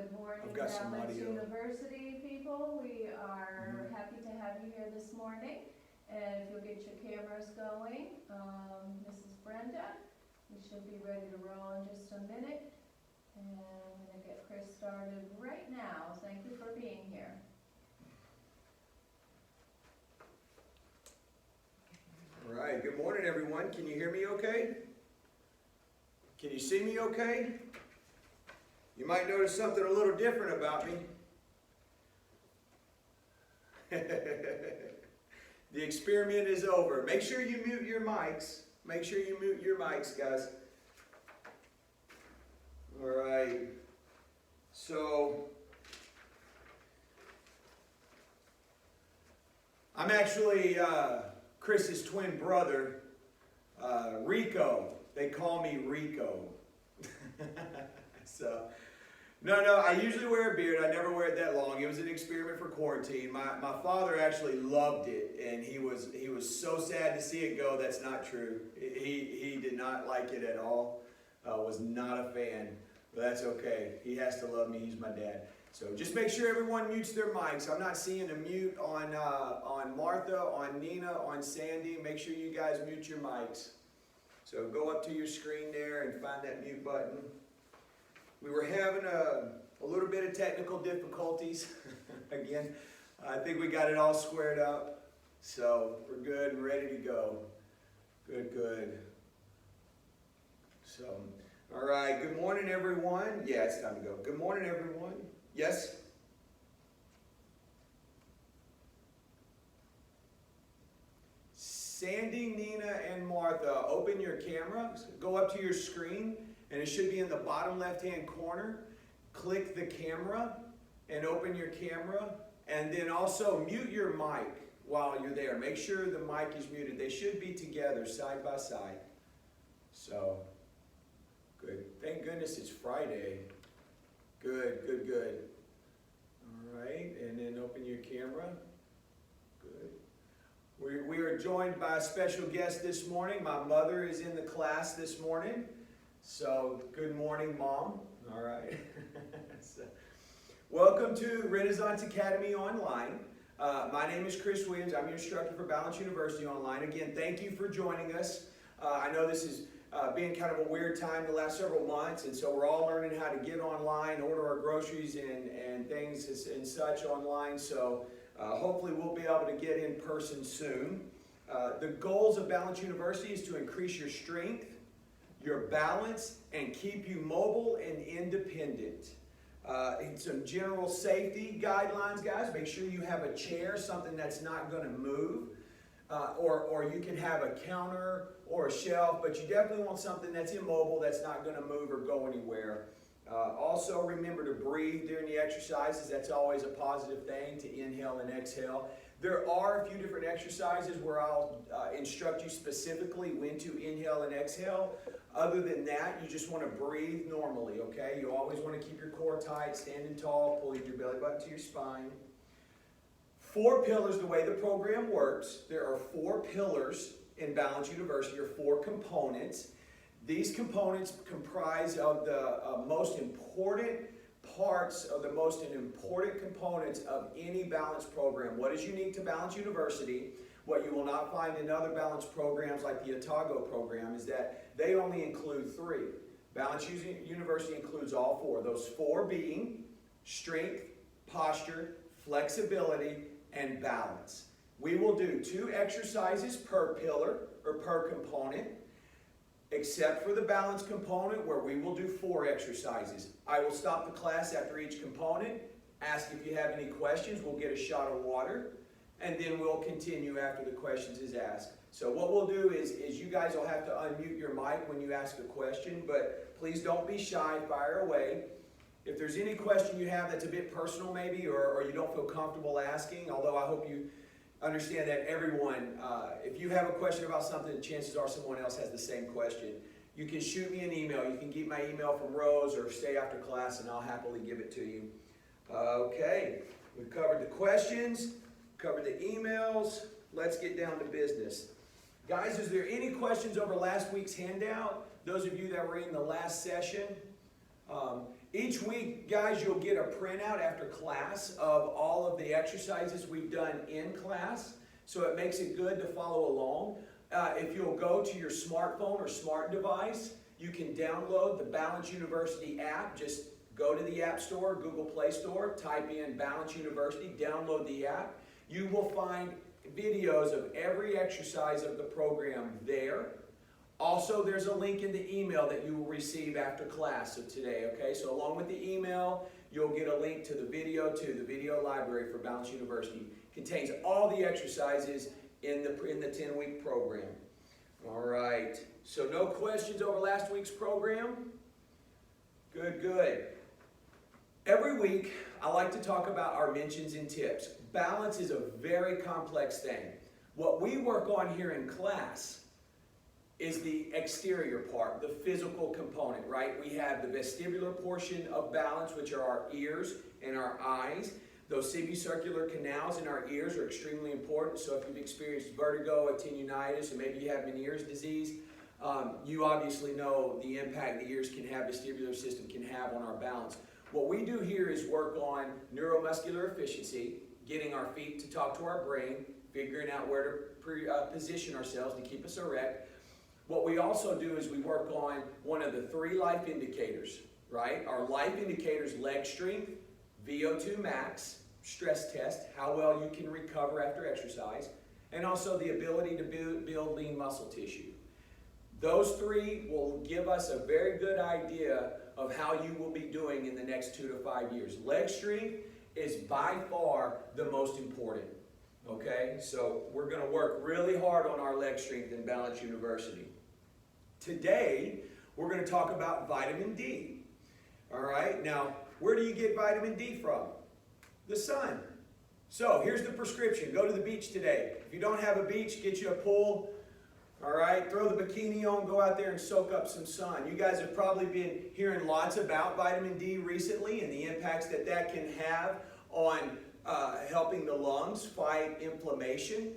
Good morning, I've got some Balance audio. University people. We are happy to have you here this morning. And if you'll get your cameras going, Mrs. Brenda, we should be ready to roll in just a minute. And I'm going to get Chris started right now. Thank you for being here. All right, good morning everyone. Can you hear me okay? Can you see me okay? You might notice something a little different about me. The experiment is over. Make sure you mute your mics. Make sure you mute your mics, guys. All right. So, I'm actually Chris's twin brother, Rico. They call me Rico. So, no, I usually wear a beard. I never wear it that long. It was an experiment for quarantine. My father actually loved it, and he was so sad to see it go. That's not true. He did not like it at all. Was not a fan. But that's okay. He has to love me. He's my dad. So just make sure everyone mutes their mics. I'm not seeing a mute on Martha, on Nina, on Sandy. Make sure you guys mute your mics. So go up to your screen there and find that mute button. We were having a little bit of technical difficulties. Again, I think we got it all squared up. So we're good and ready to go. Good. So, all right. Good morning, everyone. Yeah, it's time to go. Good morning, everyone. Yes? Sandy, Nina, and Martha, open your camera. Go up to your screen, and it should be in the bottom left-hand corner. Click the camera and open your camera. And then also mute your mic while you're there. Make sure the mic is muted. They should be together, side by side. So, good. Thank goodness it's Friday. Good. All right, and then open your camera. Good. We are joined by a special guest this morning. My mother is in the class this morning. So, good morning, Mom. All right. So, welcome to Renaissance Academy Online. My name is Chris Williams. I'm your instructor for Balance University Online. Again, thank you for joining us. I know this is been kind of a weird time the last several months, and so we're all learning how to get online, order our groceries and things and such online. So hopefully we'll be able to get in person soon. The goals of Balance University is to increase your strength, your balance, and keep you mobile and independent. Some general safety guidelines, guys. Make sure you have a chair, something that's not going to move. Or you can have a counter or a shelf, but you definitely want something that's immobile, that's not going to move or go anywhere. Also, remember to breathe during the exercises. That's always a positive thing, to inhale and exhale. There are a few different exercises where I'll instruct you specifically when to inhale and exhale. Other than that, you just want to breathe normally, okay? You always want to keep your core tight, standing tall, pulling your belly button to your spine. 4 pillars, the way the program works. There are 4 pillars in Balance University, or 4 components. These components comprise of the most important parts of the most important components of any balance program. What is unique to Balance University, what you will not find in other balance programs like the Otago program, is that they only include 3. Balance University includes all 4. Those 4 being strength, posture, flexibility, and balance. We will do 2 exercises per pillar or per component, except for the balance component where we will do 4 exercises. I will stop the class after each component, ask if you have any questions, we'll get a shot of water, and then we'll continue after the questions is asked. So what we'll do is you guys will have to unmute your mic when you ask a question, but please don't be shy, fire away. If there's any question you have that's a bit personal maybe, or you don't feel comfortable asking, although I hope you understand that everyone, if you have a question about something, chances are someone else has the same question. You can shoot me an email. You can get my email from Rose or stay after class and I'll happily give it to you. Okay, we've covered the questions, covered the emails. Let's get down to business. Guys, is there any questions over last week's handout? Those of you that were in the last session, Each week, guys, you'll get a printout after class of all of the exercises we've done in class, so it makes it good to follow along. If you'll go to your smartphone or smart device, you can download the Balance University app. Just go to the App Store, Google Play Store, type in Balance University, download the app. You will find videos of every exercise of the program there. Also, there's a link in the email that you will receive after class of today, okay? So along with the email, you'll get a link to the video library for Balance University. It contains all the exercises in the 10-week program. All right, so no questions over last week's program? Good, good. Every week, I like to talk about our mentions and tips. Balance is a very complex thing. What we work on here in class is the exterior part, the physical component, right? We have the vestibular portion of balance, which are our ears and our eyes. Those semicircular canals in our ears are extremely important. So if you've experienced vertigo, tendinitis, or maybe you have Meniere's disease, you obviously know the impact the ears can have, vestibular system can have on our balance. What we do here is work on neuromuscular efficiency, getting our feet to talk to our brain, figuring out where to position ourselves to keep us erect. What we also do is we work on one of the 3 life indicators, right? Our life indicators: leg strength, VO2 max, stress test, how well you can recover after exercise, and also the ability to build lean muscle tissue. Those 3 will give us a very good idea of how you will be doing in the next 2 to 5 years. Leg strength is by far the most important, okay? So we're going to work really hard on our leg strength in Balance University. Today, we're going to talk about vitamin D. All right, now, where do you get vitamin D from? The sun. So here's the prescription. Go to the beach today. If you don't have a beach, get you a pool. All right, throw the bikini on, go out there and soak up some sun. You guys have probably been hearing lots about vitamin D recently and the impacts that that can have on helping the lungs fight inflammation,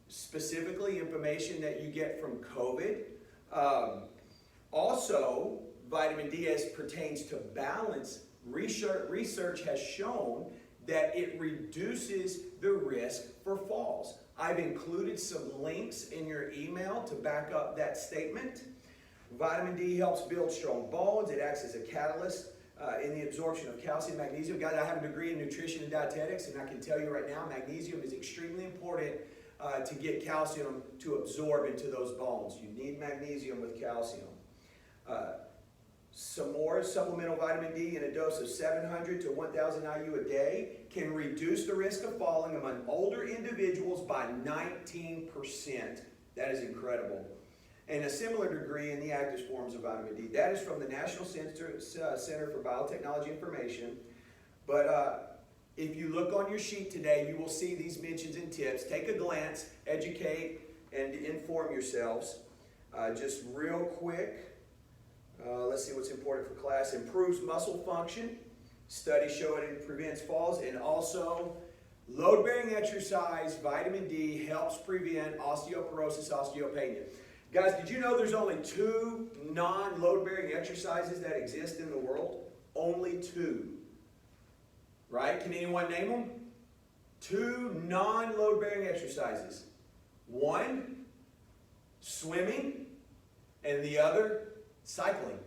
specifically inflammation that you get from COVID. Also, vitamin D as pertains to balance, research has shown that it reduces the risk for falls. I've included some links in your email to back up that statement. Vitamin D helps build strong bones. It acts as a catalyst in the absorption of calcium, magnesium. Guys, I have a degree in nutrition and dietetics, and I can tell you right now, magnesium is extremely important to get calcium to absorb into those bones. You need magnesium with calcium. Some more supplemental vitamin D in a dose of 700 to 1,000 IU a day can reduce the risk of falling among older individuals by 19%. That is incredible. And a similar degree in the active forms of vitamin D. That is from the National Center for Biotechnology Information. But if you look on your sheet today, you will see these mentions and tips. Take a glance, educate, and inform yourselves. Just real quick. Let's see what's important for class. Improves muscle function. Studies show it prevents falls. And also, load-bearing exercise, vitamin D, helps prevent osteoporosis, osteopenia. Guys, did you know there's only 2 non-load-bearing exercises that exist in the world? Only 2. Right? Can anyone name them? 2 non-load-bearing exercises. One, swimming, and the other, cycling.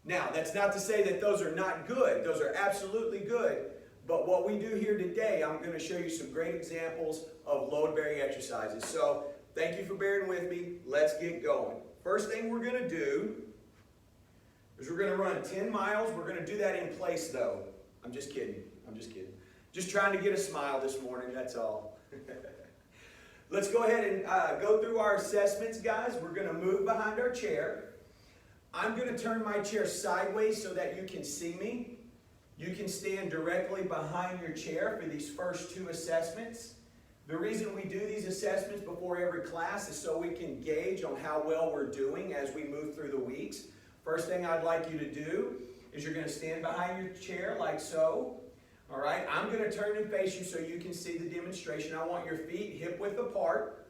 Now, that's not to say that those are not good. Those are absolutely good. But what we do here today, I'm going to show you some great examples of load-bearing exercises. So, thank you for bearing with me. Let's get going. First thing we're going to do is we're going to run 10 miles. We're going to do that in place, though. I'm just kidding. I'm just kidding. Just trying to get a smile this morning, that's all. Let's go ahead and go through our assessments, guys. We're going to move behind our chair. I'm going to turn my chair sideways so that you can see me. You can stand directly behind your chair for these first 2 assessments. The reason we do these assessments before every class is so we can gauge on how well we're doing as we move through the weeks. First thing I'd like you to do is you're going to stand behind your chair like so. All right, I'm going to turn and face you so you can see the demonstration. I want your feet hip width apart.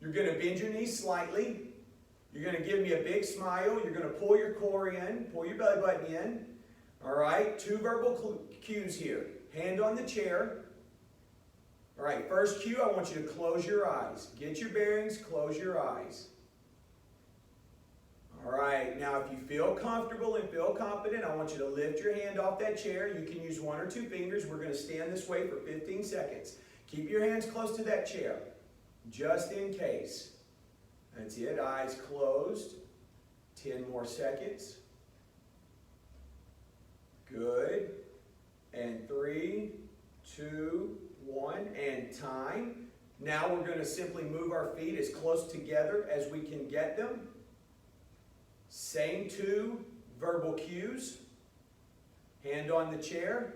You're going to bend your knees slightly. You're going to give me a big smile. You're going to pull your core in, pull your belly button in. All right, 2 verbal cues here. Hand on the chair. All right, first cue, I want you to close your eyes. Get your bearings, close your eyes. All right, now if you feel comfortable and feel confident, I want you to lift your hand off that chair. You can use 1 or 2 fingers. We're going to stand this way for 15 seconds. Keep your hands close to that chair, just in case. That's it, eyes closed. 10 more seconds. Good. And 3, 2, 1, and time. Now we're going to simply move our feet as close together as we can get them. Same 2 verbal cues. Hand on the chair.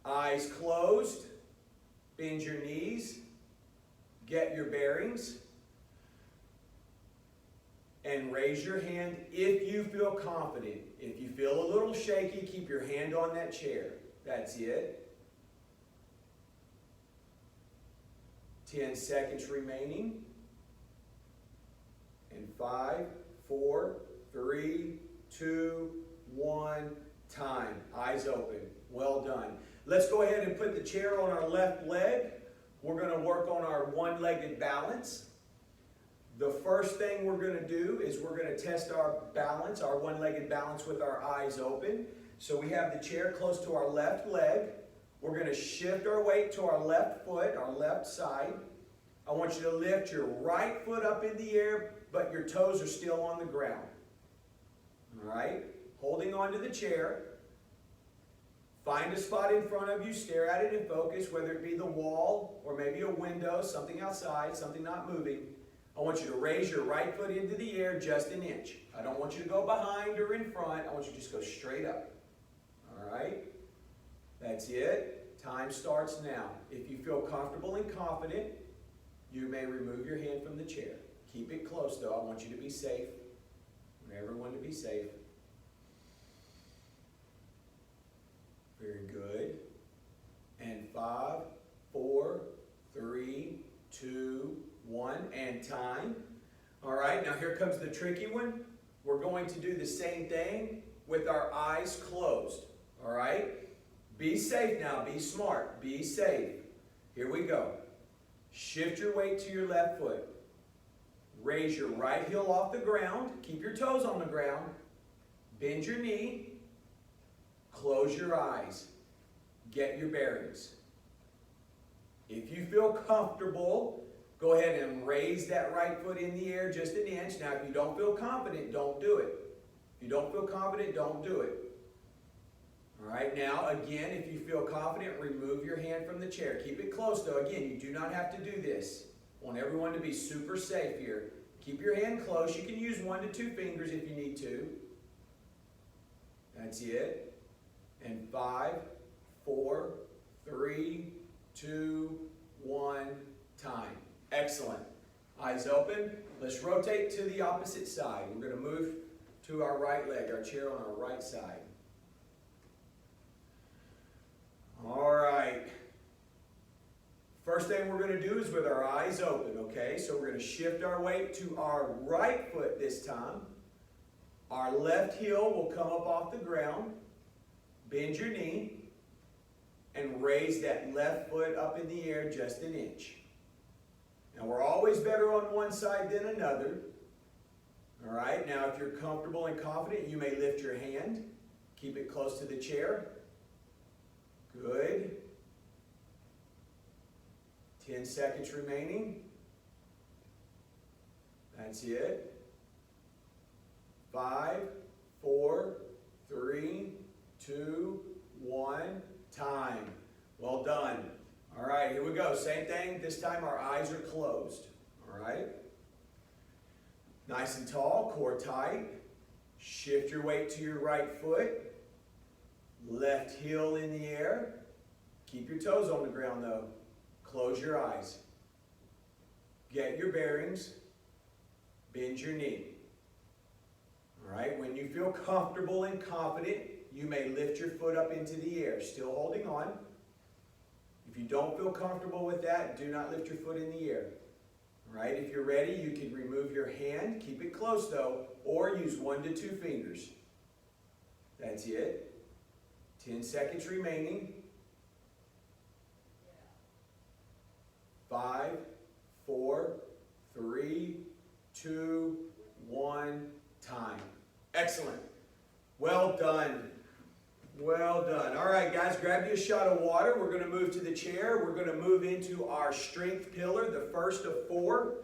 Eyes closed. Bend your knees. Get your bearings. And raise your hand if you feel confident. If you feel a little shaky, keep your hand on that chair. That's it. 10 seconds remaining. And 5, 4, 3, 2, 1, time. Eyes open. Well done. Let's go ahead and put the chair on our left leg. We're going to work on our one-legged balance. The first thing we're going to do is we're going to test our balance, our one-legged balance, with our eyes open. So we have the chair close to our left leg. We're going to shift our weight to our left foot, our left side. I want you to lift your right foot up in the air, but your toes are still on the ground. All right? Holding onto the chair. Find a spot in front of you, stare at it and focus, whether it be the wall or maybe a window, something outside, something not moving. I want you to raise your right foot into the air just an inch. I don't want you to go behind or in front. I want you to just go straight up. All right? That's it. Time starts now. If you feel comfortable and confident, you may remove your hand from the chair. Keep it close, though. I want you to be safe. I want everyone to be safe. Very good. And 5, 4, 3, 2, 1, and time. All right, now here comes the tricky one. We're going to do the same thing with our eyes closed. All right? Be safe now. Be smart. Be safe. Here we go. Shift your weight to your left foot. Raise your right heel off the ground. Keep your toes on the ground. Bend your knee. Close your eyes. Get your bearings. If you feel comfortable, go ahead and raise that right foot in the air just an inch. Now, if you don't feel confident, don't do it. If you don't feel confident, don't do it. All right, now, again, if you feel confident, remove your hand from the chair. Keep it close, though. Again, you do not have to do this. I want everyone to be super safe here. Keep your hand close. You can use 1 to 2 fingers if you need to. That's it. And 5, 4, 3, 2, 1, time. Excellent. Eyes open. Let's rotate to the opposite side. We're going to move to our right leg, our chair on our right side. All right. First thing we're going to do is with our eyes open, okay? So we're going to shift our weight to our right foot this time. Our left heel will come up off the ground. Bend your knee and raise that left foot up in the air just an inch. Now, we're always better on one side than another. All right, now if you're comfortable and confident, you may lift your hand. Keep it close to the chair. Good. 10 seconds remaining. That's it. 5, 4, 3, 2, 1, time. Well done. All right, here we go. Same thing. This time our eyes are closed. All right. Nice and tall, core tight. Shift your weight to your right foot. Left heel in the air. Keep your toes on the ground though. Close your eyes. Get your bearings. Bend your knee. All right, when you feel comfortable and confident, you may lift your foot up into the air, still holding on. If you don't feel comfortable with that, do not lift your foot in the air. All right, if you're ready, you can remove your hand. Keep it close though, or use 1 to 2 fingers. That's it. 10 seconds remaining. 5, 4, 3, 2, 1, time. Excellent. Well done. Well done. All right, guys, grab you a shot of water. We're going to move to the chair. We're going to move into our strength pillar, the first of 4.